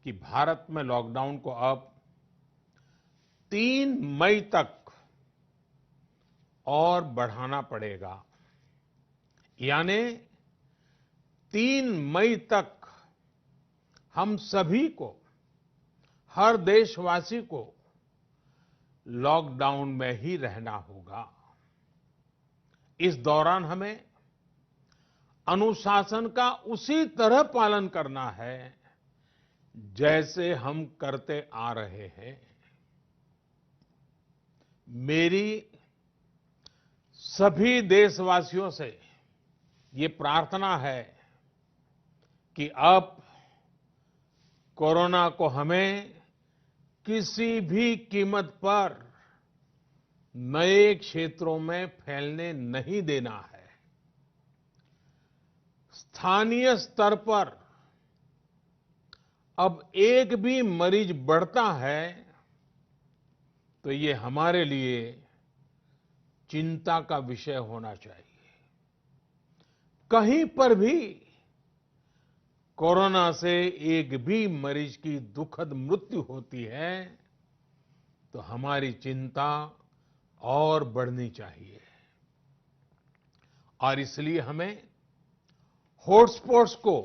कि भारत में लॉकडाउन को अब 3 मई तक और बढ़ाना पड़ेगा। यानी 3 मई तक हम सभी को, हर देशवासी को लॉकडाउन में ही रहना होगा। इस दौरान हमें अनुशासन का उसी तरह पालन करना है जैसे हम करते आ रहे हैं। मेरी सभी देशवासियों से ये प्रार्थना है कि अब कोरोना को हमें किसी भी कीमत पर नए क्षेत्रों में फैलने नहीं देना है। स्थानीय स्तर पर अब एक भी मरीज बढ़ता है तो ये हमारे लिए चिंता का विषय होना चाहिए। कहीं पर भी कोरोना से एक भी मरीज की दुखद मृत्यु होती है तो हमारी चिंता और बढ़नी चाहिए। और इसलिए हमें हॉटस्पॉट्स को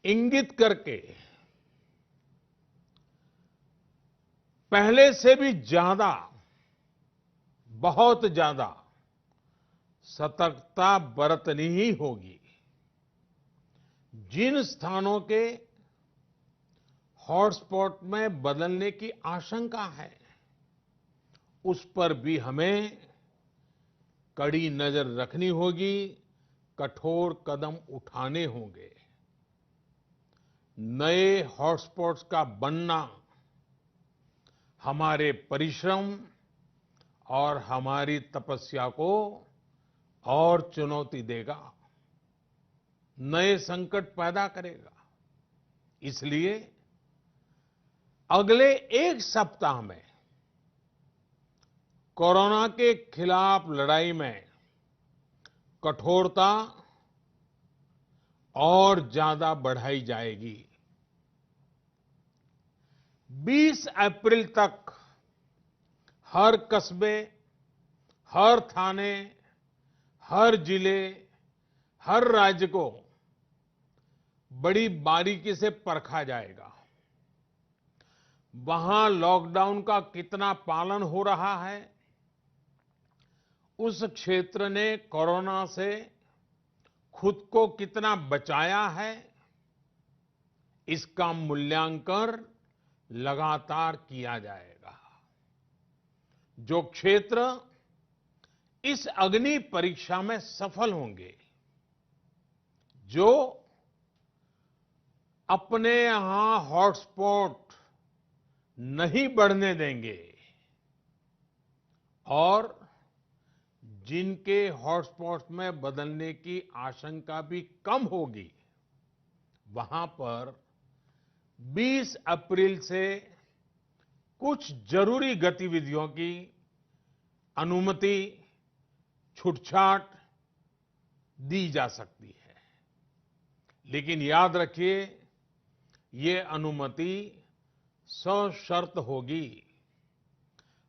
इंगित करके पहले से भी ज्यादा, बहुत ज्यादा सतर्कता बरतनी ही होगी। जिन स्थानों के हॉटस्पॉट में बदलने की आशंका है उस पर भी हमें कड़ी नजर रखनी होगी, कठोर कदम उठाने होंगे। नए हॉटस्पॉट्स का बनना हमारे परिश्रम और हमारी तपस्या को और चुनौती देगा, नए संकट पैदा करेगा। इसलिए अगले एक सप्ताह में कोरोना के खिलाफ लड़ाई में कठोरता और ज्यादा बढ़ाई जाएगी। 20 अप्रैल तक हर कस्बे, हर थाने, हर जिले, हर राज्य को बड़ी बारीकी से परखा जाएगा। वहां लॉकडाउन का कितना पालन हो रहा है, उस क्षेत्र ने कोरोना से खुद को कितना बचाया है, इसका मूल्यांकन लगातार किया जाएगा। जो क्षेत्र इस अग्नि परीक्षा में सफल होंगे, जो अपने यहां हॉटस्पॉट नहीं बढ़ने देंगे और जिनके हॉटस्पॉट्स में बदलने की आशंका भी कम होगी, वहां पर 20 अप्रैल से कुछ जरूरी गतिविधियों की अनुमति, छूटछाट दी जा सकती है। लेकिन याद रखिए, ये अनुमति सशर्त होगी।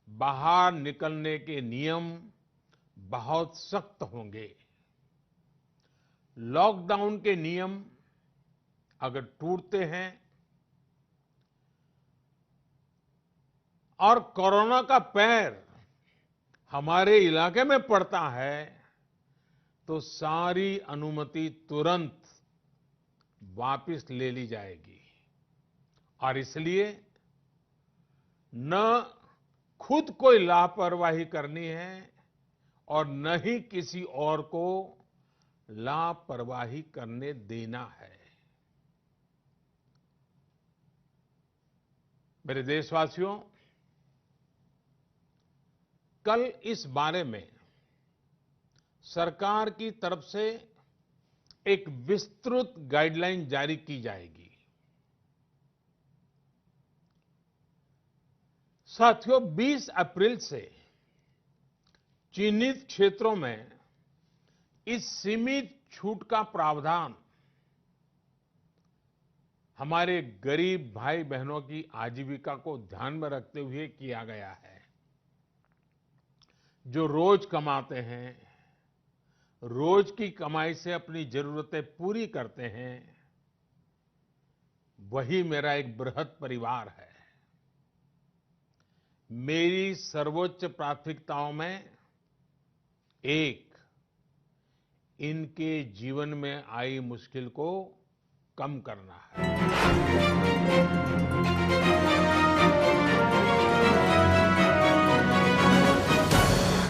बाहर निकलने के नियम बहुत सख्त होंगे। लॉकडाउन के नियम अगर टूटते हैं और कोरोना का पैर हमारे इलाके में पड़ता है तो सारी अनुमति तुरंत वापस ले ली जाएगी। और इसलिए न खुद कोई लापरवाही करनी है और न ही किसी और को लापरवाही करने देना है। मेरे देशवासियों, कल इस बारे में सरकार की तरफ से एक विस्तृत गाइडलाइन जारी की जाएगी। साथियों, 20 अप्रैल से चिन्हित क्षेत्रों में इस सीमित छूट का प्रावधान हमारे गरीब भाई बहनों की आजीविका को ध्यान में रखते हुए किया गया है। जो रोज कमाते हैं, रोज की कमाई से अपनी जरूरतें पूरी करते हैं, वही मेरा एक बृहद परिवार है। मेरी सर्वोच्च प्राथमिकताओं में एक, इनके जीवन में आई मुश्किल को कम करना है।